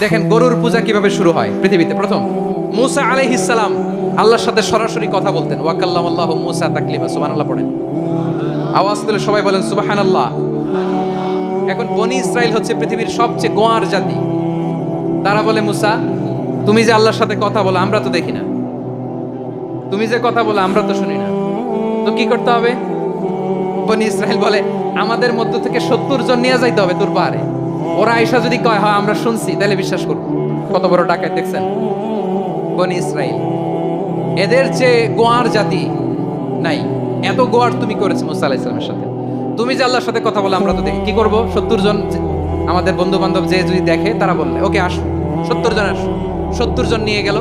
দেখেন গরুর পূজা কিভাবে শুরু হয় পৃথিবীতে। প্রথম মুসা আলাইহিস সালাম আল্লাহর সাথে সরাসরি কথা বলতেন। ওয়াকাল্লামাল্লাহু মুসা তাকলিমা। সুবহানাল্লাহ পড়েন, আওয়াজ তুলে সবাই বলেন সুবহানাল্লাহ। এখন বনি ইসরাইল হচ্ছে পৃথিবীর সবচেয়ে গোয়ার জাতি। তারা বলে মুসা, তুমি যে আল্লাহর সাথে কথা বলো আমরা তো দেখি না, তুমি যে কথা বলো আমরা তো শুনি না, তো কি করতে হবে? বনি ইসরাইল বলে আমাদের মধ্য থেকে 70 জন নিয়ে যাইতে হবে তোর পাহাড়ে। ওরা আয়েশা যদি কয় হয় আমরা শুনছি, তাহলে বিশ্বাস করবো। কত বড় ডাকাত দেখছেন বনি ইসরাইল। এদের চেয়ে গোয়ার জাতি নাই। এত গোয়ার তুমি করেছো মুসা আলাইহিস সালামের সাথে। তুমি যে আল্লাহর সাথে কথা বলো আমরা তো দেখি। কি করব? 70 জন আমাদের বন্ধু বান্ধব যে যদি দেখে তারা বললে ওকে আসো, 70 জন আসো। 70 জন নিয়ে গেল।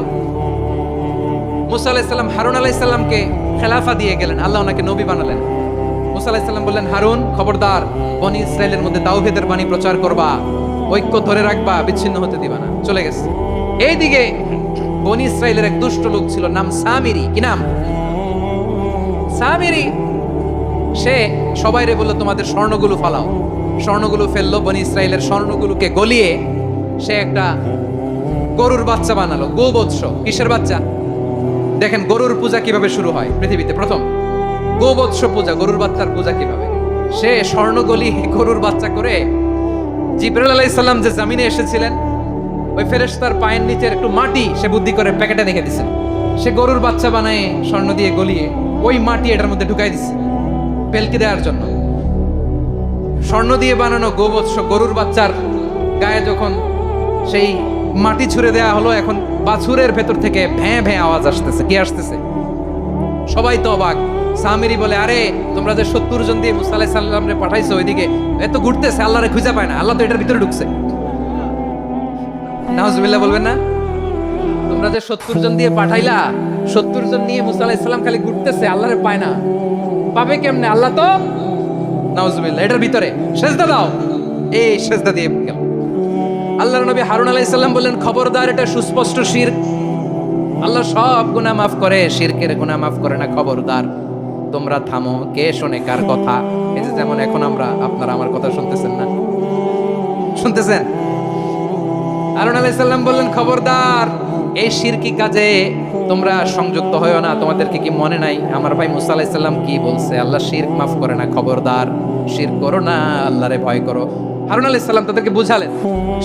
মুসা আলাইহিস সালাম হারুন আলাইহিস সালামকে খেলাফা দিয়ে গেলেন, আল্লাহ ওনাকে নবী বানালেন। মুসা আলাইহিস সালাম বললেন, হারুন খবরদার, বনি ইসরাইলের মধ্যে তাওহীদের বাণী প্রচার করবা, ঐক্য ধরে রাখবা, বিচ্ছিন্ন হতে দিবা না। চলে গেছে। এইদিকে বনি ইসরাইলের এক দুষ্ট লোক ছিল, নাম সামিরি। কি নাম? সামিরি। সে সবাইরে বলল তোমাদের স্বর্ণগুলো ফালাও। স্বর্ণগুলো ফেললো, বনি ইসরাইলের স্বর্ণগুলোকে গলিয়ে সে একটা গরুর বাচ্চা বানালো। গোবৎস। কিসের বাচ্চা? দেখেন গরুর পূজা কিভাবে শুরু হয় পৃথিবীতে। প্রথম গোবৎস পূজা, গরুর বাচ্চার পূজা কিভাবে। সে স্বর্ণ গলি গরুর বাচ্চা করে জিবরাইল আলাইহিস সালাম যে জমিনে এসেছিলেন, ওই ফেরেশতার পায়ের নিচে একটু মাটি সে বুদ্ধি করে প্যাকেটে রেখে দিছে। সে গরুর বাচ্চা বানায় স্বর্ণ দিয়ে গলিয়ে ওই মাটি এটার মধ্যে ঢুকাই দিছে পেলকি দেওয়ার জন্য। স্বর্ণ দিয়ে বানানো গোবৎস গরুর বাচ্চার গায়ে যখন সেই মাটি ছুঁড়ে দেওয়া হলো, এখন বাছুরের ভেতর থেকে ভ্যাঁ ভ্যাঁ আওয়াজ আসতেছে। কি আসতেছে? সবাই তো অবাক। সামিরি বলে, আরে তোমরা যে 70 জন দিয়ে মুসা আলাইহিস সালামরে পাঠাইছো, ওইদিকে এত ঘুরতেছে, আল্লাহরে খুঁজে পায় না, আল্লাহ তো এটার ভিতরে ঢুকছে। নাউজুবিল্লাহ বলবেন না? তোমরা যে 70 জন দিয়ে পাঠাইলা, 70 জন নিয়ে মুসা আলাইহিস সালাম খালি ঘুরতেছে, আল্লাহরে পায় না। পাবে কেমনে? আল্লাহ তো নাউজুবিল্লাহ এটার ভিতরে। সেজদা দাও। এই সেজদা দিয়ে গেল। আল্লাহর নবী হারুন আলাইহিস সালাম বললেন, খবরদার, এটা সুস্পষ্ট শিরক। আল্লাহ সব গুনাহ মাফ করে, শিরকের গুনাহ মাফ করে না। খবরদার, তোমরা থামো। কে শোনে কার কথা? এই যে যেমন এখন আপনারা আমার কথা শুনতেছেন না? শুনতেছেন? হারুন আলাইহিস সালাম বললেন, খবরদার, এই শিরকি কাজে তোমরা সংযুক্ত হয়ো না। তোমাদেরকে কি মনে নাই আমার ভাই মুসা আলাইহিস সালাম কি বলছে? আল্লাহ শিরক মাফ করে না। খবরদার, শিরক করো না, আল্লাহরে ভয় করো। হারুন আলাইহিস সালাম তাদেরকে বুঝালেন,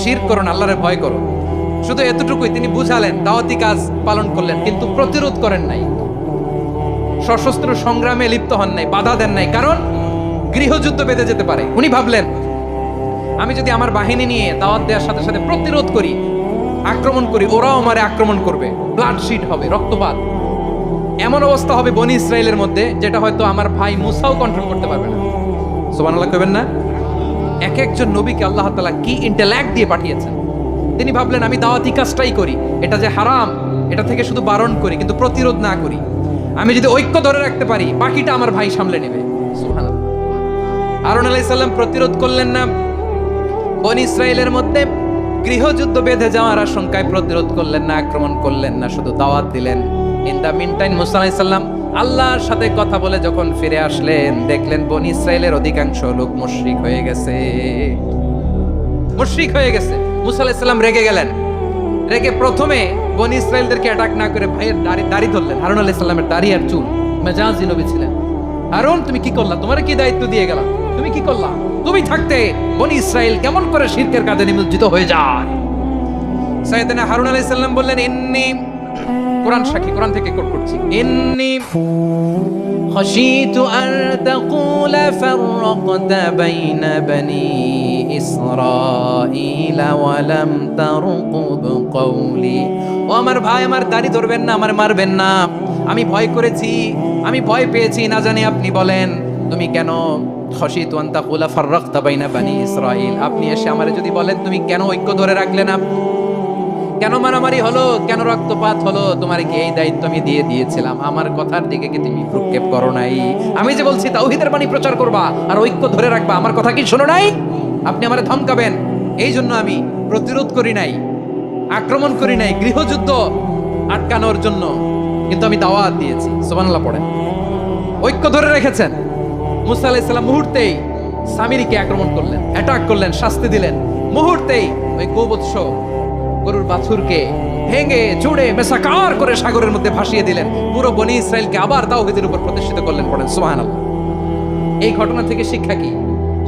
শিরক করো না, আল্লাহরে ভয় করো। শুধু এতটুকুই তিনি বুঝালেন, দাওয়াতি কাজ পালন করলেন, কিন্তু প্রতিরোধ করেন নাই, সশস্ত্র সংগ্রামে লিপ্ত হন নাই, বাধা দেন নাই। কারণ গৃহযুদ্ধ বেঁধে যেতে পারে। উনি ভাবলেন, আমি যদি আমার বাহিনী নিয়ে দাওয়াত দেওয়ার সাথে সাথে প্রতিরোধ করি, আক্রমণ করি, ওরাও আমারে আক্রমণ করবে, ব্লাডশিট হবে, রক্তপাত। এমন অবস্থা হবে বনি ইসরাইলের মধ্যে যেটা হয়তো আমার ভাই মুসাও কন্ট্রোল করতে পারবে না। সুবহানাল্লাহ কইবেন না? এক একজন নবীকে আল্লাহ তাআলা কি ইন্টেলেক্ট দিয়ে পাঠিয়েছেন। তিনি ভাবলেন, আমি দাওয়াতি কাজটাই করি, এটা যে হারাম এটা থেকে শুধু বারণ করি, কিন্তু প্রতিরোধ না করি। আমি যদি ঐক্য ধরে রাখতে পারি, বাকিটা আমার ভাই সামলে নেবে। সুবহানাল্লাহ। হারুন আলাইহিস সালাম প্রতিরোধ করলেন না। বনি ইসরাইলের মধ্যে গৃহযুদ্ধ বেঁধে যাওয়ার আশঙ্কায় প্রতিরোধ করলেন না, আক্রমণ করলেন না, শুধু দাওয়াত দিলেন। ইন দা মিন টাইম মুসা আলাইহিস সালাম আল্লাহর সাথে কথা বলে যখন ফিরে আসলেন, দেখলেন বনি ইসরাইলের অধিকাংশ লোক মুশরিক হয়ে গেছে। মুশরিক হয়ে গেছে। মুসা আলাইহিস সালাম রেগে গেলেন। রেগে প্রথমে বনি ইসরাইলদেরকে অ্যাটাক না করে ভাইয়ের দাড়ি ধরলেন। হারুন আলাইহিস সালামের দাড়ি আর চুল। মেজাজি নবী ছিলেন। হারুন, তুমি কি করলা? তোমার কি দায়িত্ব দিয়ে গেলাম? তুমি কি করলা? তুমি থাকতে বনি ইসরাইল কেমন করে শিরকের কাজে নিমজ্জিত হয়ে যায়? সাইয়েদনা হারুন আলাইহিস সালাম বললেন, ইন্নী, কোরআন সাক্ষী, কোরআন থেকে কোট করছি, ইন্নী খাশিতু আন তাকুলা ফাররাকতা বাইনা বনি ইসরাঈলা ওয়া লাম তারকুব কওলি। ও আমার ভাই, আমার দাড়ি ধরবেন না, আমার মারবেন না। আমি ভয় করেছি, আমি ভয় পেয়েছি, না জানি আপনি বলেন তুমি কেন খাশিতু আন তাকুলা ফাররাকতা বাইনা বনি ইসরাঈল। আপনি এসে আমারে যদি বলেন তুমি কেন ঐক্য ধরে রাখলে না, কেন মারামারি হলো, কেন রক্তপাত হলো, তোমার কি এই দায়িত্ব আমি দিয়ে দিয়েছিলাম? আমার কথার দিকে কি তুমি ভ্রুক্ষেপ করো নাই? আমি যে বলছি তাওহীদের বাণী প্রচার করবা আর ঐক্য ধরে রাখবা, আমার কথা কি শোনো নাই? আপনি আমারে ধমকাবেন, এই জন্য আমি প্রতিরোধ করি নাই, আক্রমণ করি নাই, গৃহযুদ্ধ আটকানোর জন্য কিন্তু আমি দাওয়াত দিয়েছি। সুবহানাল্লাহ পড়েন। ঐক্য ধরে রেখেছেন। মুসা আলাইহিস সালাম মুহূর্তেই সামিরিকে আক্রমণ করলেন, অ্যাটাক করলেন, শাস্তি দিলেন। মুহূর্তেই ওই গোবৎস গরুর বাছুরকে ভেঙে চুড়ে মেসাকার করে সাগরের মধ্যে ভাসিয়ে দিলেন, পুরো বনি ইসরায়েলকে আবার তাওহীদের উপর প্রতিষ্ঠিত করলেন। পড়েন সুবহানাল্লাহ। এই ঘটনা থেকে শিক্ষা কি?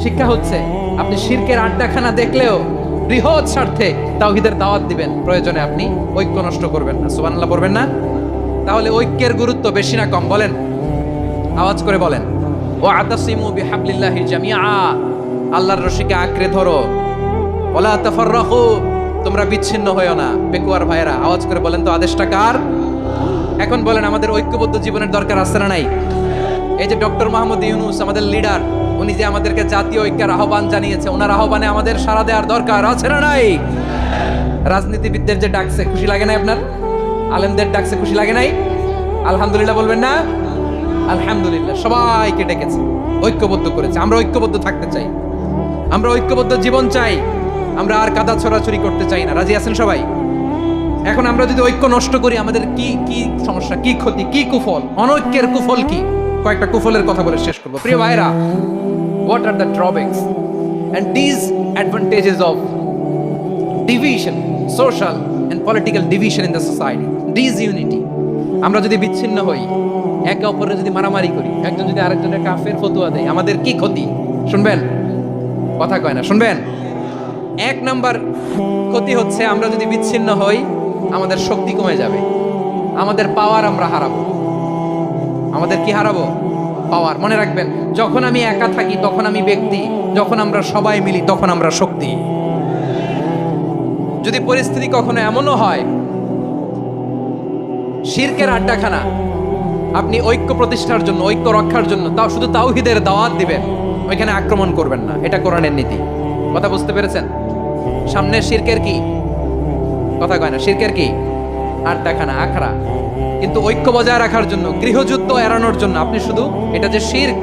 শিক্ষা হচ্ছে আপনি শিরকের আড্ডাখানা দেখলেও বৃহৎ স্বার্থে তাওহীদের দাওয়াত দিবেন, প্রয়োজনে আপনি ঐক্য নষ্ট করবেন না। সুবহানাল্লাহ পড়বেন না? তাহলে ঐক্যের গুরুত্ব বেশি না কম বলেন? আওয়াজ করে বলেন। ওয়াতাসিমু বিহাবলিল্লাহি জামিআ, আল্লাহর রশিকে আঁকড়ে ধরো। ওয়ালা তাফাররাকু, তোমরা বিচ্ছিন্ন হয়ো না। পেকুয়ার ভাইয়েরা আওয়াজ করে বলেন তো আদেশটা কার? এখন বলেন আমাদের ঐক্যবদ্ধ জীবনের দরকার আছে না নাই? এই যে ডক্টর মোহাম্মদ ইউনূস আমাদের লিডার, উনি যে আমাদেরকে জাতীয় ঐক্যের আহ্বান জানিয়েছে, ওনার আহ্বানে আমাদের সাড়া দেওয়ার দরকার আছে না নাই? রাজনীতিবিদদের যে ডাকছে খুশি লাগে নাই আপনার? আলেমদের ডাকছে খুশি লাগে নাই? আলহামদুলিল্লাহ বলবেন না? আলহামদুলিল্লাহ, সবাইকে ডেকেছে, ঐক্যবদ্ধ করেছে। আমরা ঐক্যবদ্ধ থাকতে চাই, আমরা ঐক্যবদ্ধ জীবন চাই, আমরা আর কাদা ছড়াছড়ি করতে চাই না। রাজি আছেন সবাই? এখন আমরা যদি ঐক্য নষ্ট করি আমাদের কি কি সমস্যা, কি ক্ষতি, কি কুফল? অনৈক্যের কুফল কি? কয়েকটা কুফলের কথা বলে শেষ করবো। প্রিয় ভাইরা, what are the drawbacks and disadvantages of division, social and political division in the society? Disunity. আমরা যদি বিচ্ছিন্ন হই, একে অপরের যদি মারামারি করি, একজন যদি আরেকজনের কাফের ফতোয়া দেয়, আমাদের কি ক্ষতি? শুনবেন? কথা কয় না, শুনবেন? এক নাম্বার ক্ষতি হচ্ছে আমরা যদি বিচ্ছিন্ন হই, আমাদের শক্তি কমে যাবে, আমাদের পাওয়ার আমরা হারাবো। আমাদের কি হারাবো? পাওয়ার। মনে রাখবেন, যখন আমি একা থাকি তখন আমি ব্যক্তি, যখন আমরা সবাই মিলি তখন আমরা শক্তি। যদি পরিস্থিতি কখনো এমনও হয় শিরকের আড্ডাখানা, আপনি ঐক্য প্রতিষ্ঠার জন্য, ঐক্য রক্ষার জন্য তাও শুধু তাওহীদের দাওয়াত দিবেন, ওইখানে আক্রমণ করবেন না। এটা কোরআনের নীতি। কথা বুঝতে পেরেছেন? সামনে শিরকের কি কথা কয় না, শিরকের কি আড্ডাখানা, আখড়া। কিন্তু ঐক্য বজায় রাখার জন্য, গৃহযুদ্ধ এড়ানোর জন্য আপনি শুধু এটা যে শিরক,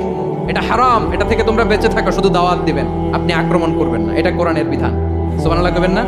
এটা হারাম, এটা থেকে তোমরা বেঁচে থাকো, শুধু দাওয়াত দিবেন, আপনি আক্রমণ করবেন না। এটা কোরআনের বিধান। সুবহানাল্লাহ কইবেন না?